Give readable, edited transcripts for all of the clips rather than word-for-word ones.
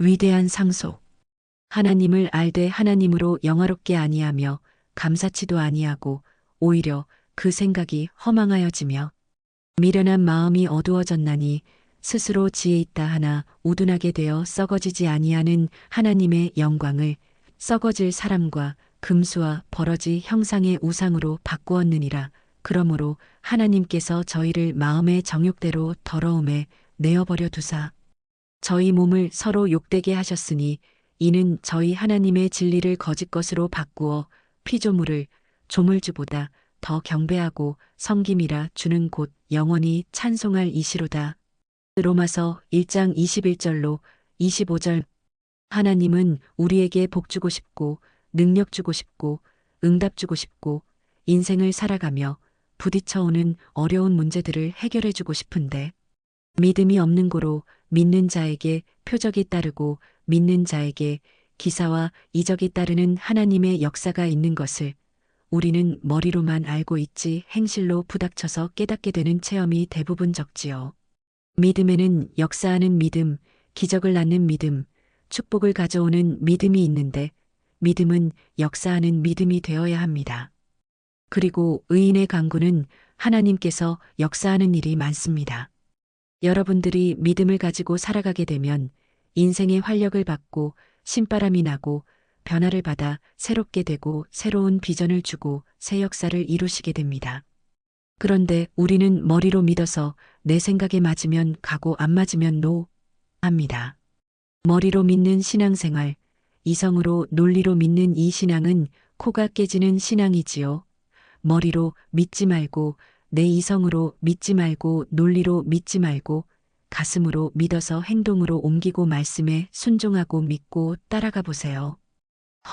위대한 상속. 하나님을 알되 하나님으로 영화롭게 아니하며 감사치도 아니하고 오히려 그 생각이 허망하여지며 미련한 마음이 어두워졌나니 스스로 지혜 있다 하나 우둔하게 되어 썩어지지 아니하는 하나님의 영광을 썩어질 사람과 금수와 버러지 형상의 우상으로 바꾸었느니라. 그러므로 하나님께서 저희를 마음의 정욕대로 더러움에 내어버려 두사 저희 몸을 서로 욕되게 하셨으니 이는 저희 하나님의 진리를 거짓 것으로 바꾸어 피조물을 조물주보다 더 경배하고 섬김이라 주는 곳 영원히 찬송할 이시로다. 로마서 1장 21절로 25절. 하나님은 우리에게 복 주고 싶고 능력 주고 싶고 응답 주고 싶고 인생을 살아가며 부딪혀오는 어려운 문제들을 해결해 주고 싶은데 믿음이 없는 고로 믿는 자에게 표적이 따르고 믿는 자에게 기사와 이적이 따르는 하나님의 역사가 있는 것을 우리는 머리로만 알고 있지 행실로 부닥쳐서 깨닫게 되는 체험이 대부분 적지요. 믿음에는 역사하는 믿음, 기적을 낳는 믿음, 축복을 가져오는 믿음이 있는데 믿음은 역사하는 믿음이 되어야 합니다. 그리고 의인의 강구는 하나님께서 역사하는 일이 많습니다. 여러분들이 믿음을 가지고 살아가게 되면 인생의 활력을 받고 신바람이 나고 변화를 받아 새롭게 되고 새로운 비전을 주고 새 역사를 이루시게 됩니다. 그런데 우리는 머리로 믿어서 내 생각에 맞으면 가고 안 맞으면 노 합니다. 머리로 믿는 신앙생활, 이성으로 논리로 믿는 이 신앙은 코가 깨지는 신앙이지요. 머리로 믿지 말고 내 이성으로 믿지 말고 논리로 믿지 말고 가슴으로 믿어서 행동으로 옮기고 말씀에 순종하고 믿고 따라가 보세요.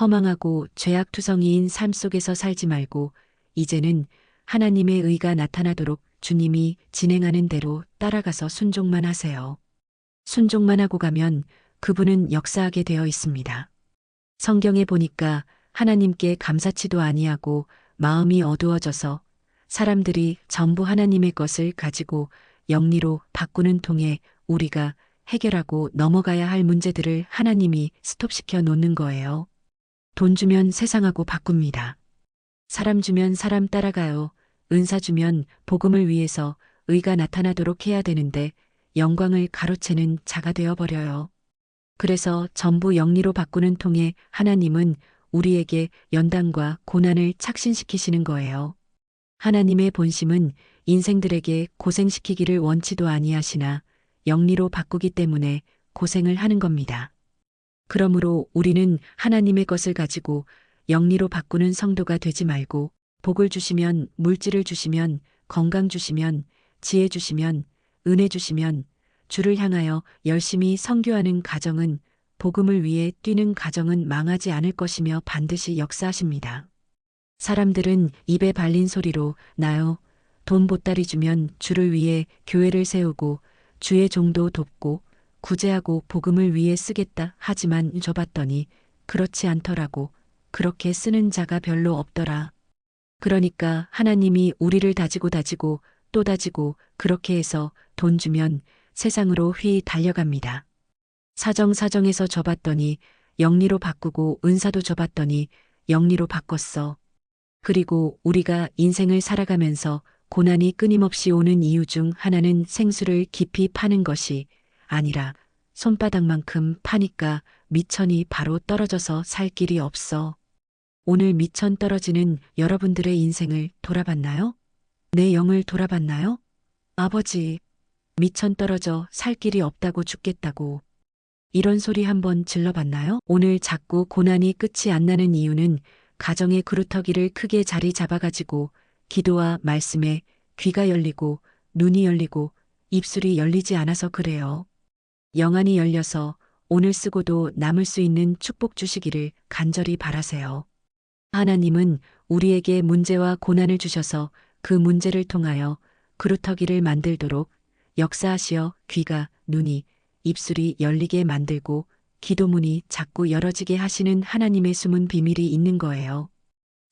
허망하고 죄악투성이인 삶 속에서 살지 말고 이제는 하나님의 의가 나타나도록 주님이 진행하는 대로 따라가서 순종만 하세요. 순종만 하고 가면 그분은 역사하게 되어 있습니다. 성경에 보니까 하나님께 감사치도 아니하고 마음이 어두워져서 사람들이 전부 하나님의 것을 가지고 영리로 바꾸는 통에 우리가 해결하고 넘어가야 할 문제들을 하나님이 스톱시켜 놓는 거예요. 돈 주면 세상하고 바꿉니다. 사람 주면 사람 따라가요. 은사 주면 복음을 위해서 의가 나타나도록 해야 되는데 영광을 가로채는 자가 되어버려요. 그래서 전부 영리로 바꾸는 통에 하나님은 우리에게 연단과 고난을 착신시키시는 거예요. 하나님의 본심은 인생들에게 고생시키기를 원치도 아니하시나 영리로 바꾸기 때문에 고생을 하는 겁니다. 그러므로 우리는 하나님의 것을 가지고 영리로 바꾸는 성도가 되지 말고 복을 주시면 물질을 주시면 건강 주시면 지혜 주시면 은혜 주시면 주를 향하여 열심히 선교하는 가정은 복음을 위해 뛰는 가정은 망하지 않을 것이며 반드시 역사하십니다. 사람들은 입에 발린 소리로 나요. 돈 보따리 주면 주를 위해 교회를 세우고 주의 종도 돕고 구제하고 복음을 위해 쓰겠다 하지만 줘봤더니 그렇지 않더라고. 그렇게 쓰는 자가 별로 없더라. 그러니까 하나님이 우리를 다지고 또 다지고 그렇게 해서 돈 주면 세상으로 휘 달려갑니다. 사정에서 줘봤더니 영리로 바꾸고 은사도 줘봤더니 영리로 바꿨어. 그리고 우리가 인생을 살아가면서 고난이 끊임없이 오는 이유 중 하나는 생수를 깊이 파는 것이 아니라 손바닥만큼 파니까 미천이 바로 떨어져서 살 길이 없어. 오늘 미천 떨어지는 여러분들의 인생을 돌아봤나요? 내 영을 돌아봤나요? 아버지, 미천 떨어져 살 길이 없다고 죽겠다고. 이런 소리 한번 질러봤나요? 오늘 자꾸 고난이 끝이 안 나는 이유는 가정의 그루터기를 크게 자리 잡아가지고 기도와 말씀에 귀가 열리고 눈이 열리고 입술이 열리지 않아서 그래요. 영안이 열려서 오늘 쓰고도 남을 수 있는 축복 주시기를 간절히 바라세요. 하나님은 우리에게 문제와 고난을 주셔서 그 문제를 통하여 그루터기를 만들도록 역사하시어 귀가, 눈이, 입술이 열리게 만들고 기도문이 자꾸 열어지게 하시는 하나님의 숨은 비밀이 있는 거예요.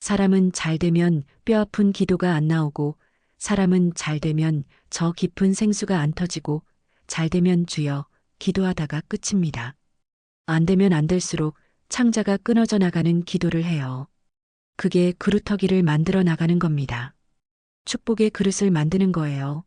사람은 잘 되면 뼈아픈 기도가 안 나오고 사람은 잘 되면 저 깊은 생수가 안 터지고 잘 되면 주여 기도하다가 끝입니다. 안 되면 안 될수록 창자가 끊어져 나가는 기도를 해요. 그게 그루터기를 만들어 나가는 겁니다. 축복의 그릇을 만드는 거예요.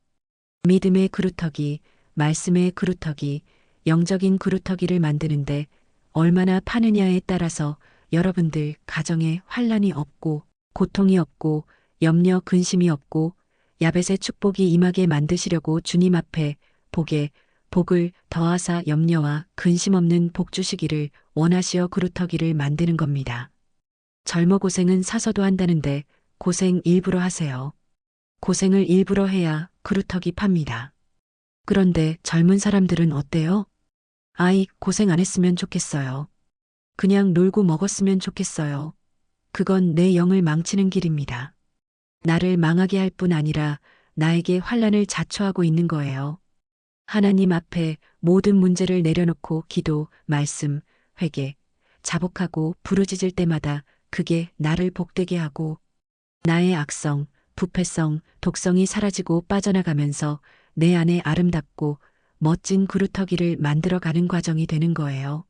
믿음의 그루터기, 말씀의 그루터기, 영적인 그루터기를 만드는데 얼마나 파느냐에 따라서 여러분들 가정에 환란이 없고 고통이 없고 염려 근심이 없고 야벳의 축복이 임하게 만드시려고 주님 앞에 복을 더하사 염려와 근심 없는 복 주시기를 원하시어 그루터기를 만드는 겁니다. 젊어 고생은 사서도 한다는데 고생 일부러 하세요. 고생을 일부러 해야 그루터기 팝니다. 그런데 젊은 사람들은 어때요? 아이, 고생 안 했으면 좋겠어요. 그냥 놀고 먹었으면 좋겠어요. 그건 내 영을 망치는 길입니다. 나를 망하게 할 뿐 아니라 나에게 환란을 자초하고 있는 거예요. 하나님 앞에 모든 문제를 내려놓고 기도, 말씀, 회개, 자복하고 부르짖을 때마다 그게 나를 복되게 하고 나의 악성, 부패성, 독성이 사라지고 빠져나가면서 내 안에 아름답고 멋진 그루터기를 만들어가는 과정이 되는 거예요.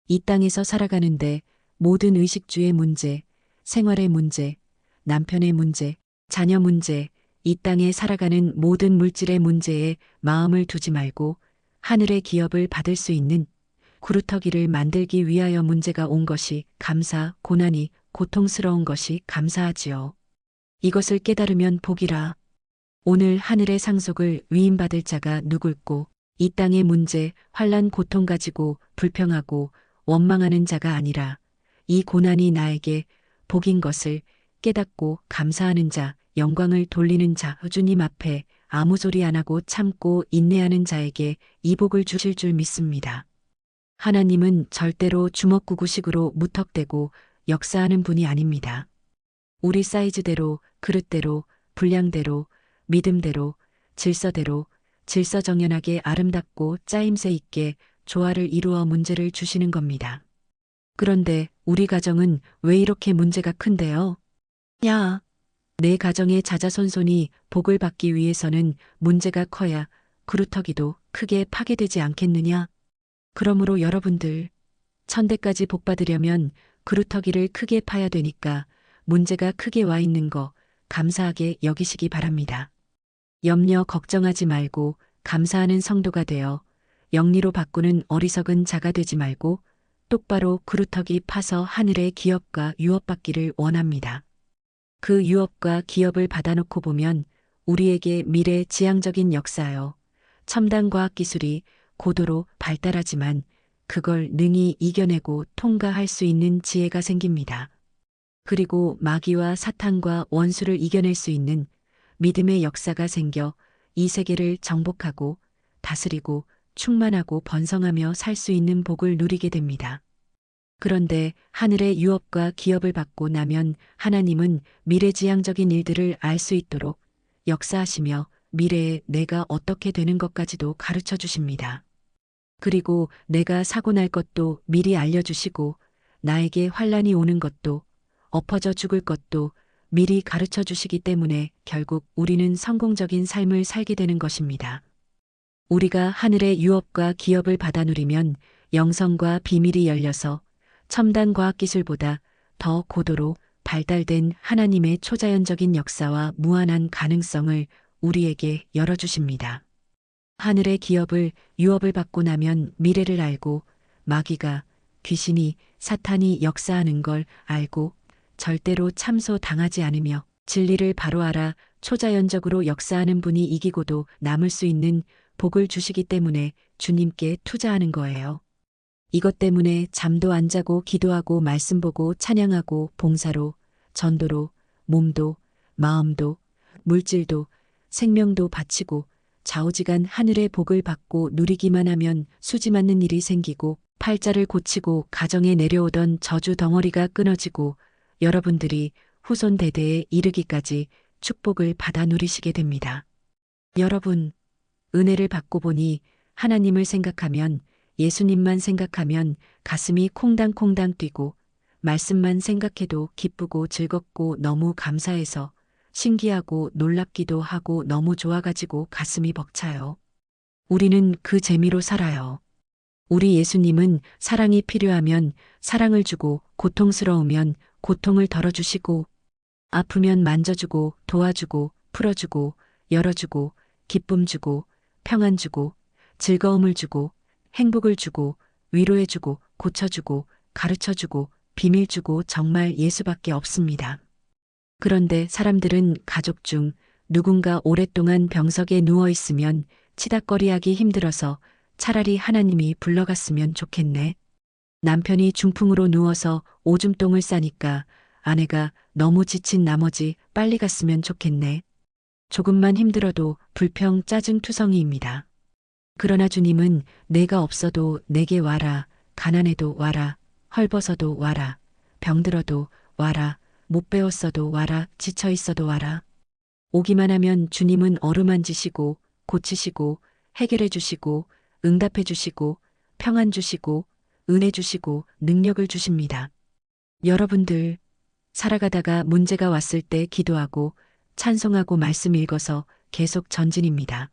이 땅에서 살아가는데 모든 의식주의 문제, 생활의 문제, 남편의 문제, 자녀 문제, 이 땅에 살아가는 모든 물질의 문제에 마음을 두지 말고 하늘의 기업을 받을 수 있는 구루터기를 만들기 위하여 문제가 온 것이 감사, 고난이 고통스러운 것이 감사하지요. 이것을 깨달으면 복이라. 오늘 하늘의 상속을 위임받을 자가 누굴꼬 이 땅의 문제, 환란 고통 가지고 불평하고 원망하는 자가 아니라 이 고난이 나에게 복인 것을 깨닫고 감사하는 자, 영광을 돌리는 자, 주님 앞에 아무 소리 안 하고 참고 인내하는 자에게 이 복을 주실 줄 믿습니다. 하나님은 절대로 주먹구구식으로 무턱대고 역사하는 분이 아닙니다. 우리 사이즈대로, 그릇대로, 분량대로, 믿음대로, 질서대로, 질서정연하게 아름답고 짜임새 있게 조화를 이루어 문제를 주시는 겁니다. 그런데 우리 가정은 왜 이렇게 문제가 큰데요? 야, 내 가정의 자자손손이 복을 받기 위해서는 문제가 커야 그루터기도 크게 파괴되지 않겠느냐? 그러므로 여러분들, 천대까지 복 받으려면 그루터기를 크게 파야 되니까 문제가 크게 와 있는 거 감사하게 여기시기 바랍니다. 염려 걱정하지 말고 감사하는 성도가 되어 영리로 바꾸는 어리석은 자가 되지 말고 똑바로 그루터기 파서 하늘의 기업과 유업받기를 원합니다. 그 유업과 기업을 받아놓고 보면 우리에게 미래 지향적인 역사요. 첨단 과학기술이 고도로 발달하지만 그걸 능히 이겨내고 통과할 수 있는 지혜가 생깁니다. 그리고 마귀와 사탄과 원수를 이겨낼 수 있는 믿음의 역사가 생겨 이 세계를 정복하고 다스리고 충만하고 번성하며 살 수 있는 복을 누리게 됩니다. 그런데 하늘의 유업과 기업을 받고 나면 하나님은 미래지향적인 일들을 알 수 있도록 역사하시며 미래에 내가 어떻게 되는 것까지도 가르쳐 주십니다. 그리고 내가 사고 날 것도 미리 알려주시고 나에게 환란이 오는 것도 엎어져 죽을 것도 미리 가르쳐 주시기 때문에 결국 우리는 성공적인 삶을 살게 되는 것입니다. 우리가 하늘의 유업과 기업을 받아 누리면 영성과 비밀이 열려서 첨단 과학기술보다 더 고도로 발달된 하나님의 초자연적인 역사와 무한한 가능성을 우리에게 열어주십니다. 하늘의 기업을 유업을 받고 나면 미래를 알고 마귀가 귀신이 사탄이 역사하는 걸 알고 절대로 참소 당하지 않으며 진리를 바로 알아 초자연적으로 역사하는 분이 이기고도 남을 수 있는 복을 주시기 때문에 주님께 투자하는 거예요. 이것 때문에 잠도 안 자고 기도하고 말씀 보고 찬양하고 봉사로 전도로 몸도 마음도 물질도 생명도 바치고 좌우지간 하늘의 복을 받고 누리기만 하면 수지 맞는 일이 생기고 팔자를 고치고 가정에 내려오던 저주 덩어리가 끊어지고 여러분들이 후손 대대에 이르기까지 축복을 받아 누리시게 됩니다. 여러분, 은혜를 받고 보니 하나님을 생각하면 예수님만 생각하면 가슴이 콩당콩당 뛰고 말씀만 생각해도 기쁘고 즐겁고 너무 감사해서 신기하고 놀랍기도 하고 너무 좋아가지고 가슴이 벅차요. 우리는 그 재미로 살아요. 우리 예수님은 사랑이 필요하면 사랑을 주고 고통스러우면 고통을 덜어주시고 아프면 만져주고 도와주고 풀어주고 열어주고 기쁨 주고 평안 주고 즐거움을 주고 행복을 주고 위로해주고 고쳐주고 가르쳐주고 비밀 주고 정말 예수밖에 없습니다. 그런데 사람들은 가족 중 누군가 오랫동안 병석에 누워 있으면 치닥거리하기 힘들어서 차라리 하나님이 불러갔으면 좋겠네. 남편이 중풍으로 누워서 오줌똥을 싸니까 아내가 너무 지친 나머지 빨리 갔으면 좋겠네. 조금만 힘들어도 불평 짜증투성이입니다. 그러나 주님은 내가 없어도 내게 와라, 가난해도 와라, 헐벗어도 와라, 병들어도 와라, 못 배웠어도 와라, 지쳐 있어도 와라. 오기만 하면 주님은 어루만지시고 고치시고 해결해 주시고 응답해 주시고 평안 주시고 은혜 주시고 능력을 주십니다. 여러분들 살아가다가 문제가 왔을 때 기도하고 찬송하고 말씀 읽어서 계속 전진입니다.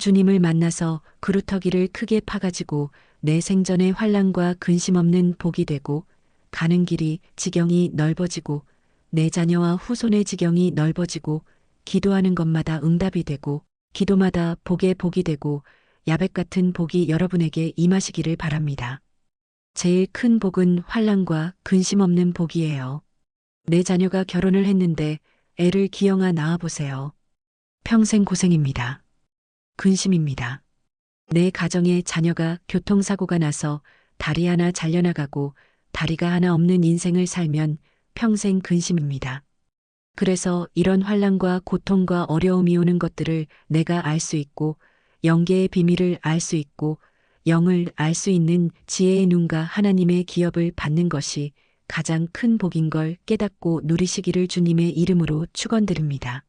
주님을 만나서 그루터기를 크게 파가지고 내 생전의 환난과 근심 없는 복이 되고 가는 길이 지경이 넓어지고 내 자녀와 후손의 지경이 넓어지고 기도하는 것마다 응답이 되고 기도마다 복에 복이 되고 야벳 같은 복이 여러분에게 임하시기를 바랍니다. 제일 큰 복은 환난과 근심 없는 복이에요. 내 자녀가 결혼을 했는데 애를 기영아 낳아보세요. 평생 고생입니다. 근심입니다. 내 가정에 자녀가 교통사고가 나서 다리 하나 잘려나가고 다리가 하나 없는 인생을 살면 평생 근심입니다. 그래서 이런 환난과 고통과 어려움이 오는 것들을 내가 알 수 있고 영계의 비밀을 알 수 있고 영을 알 수 있는 지혜의 눈과 하나님의 기업을 받는 것이 가장 큰 복인 걸 깨닫고 누리시기를 주님의 이름으로 축원드립니다.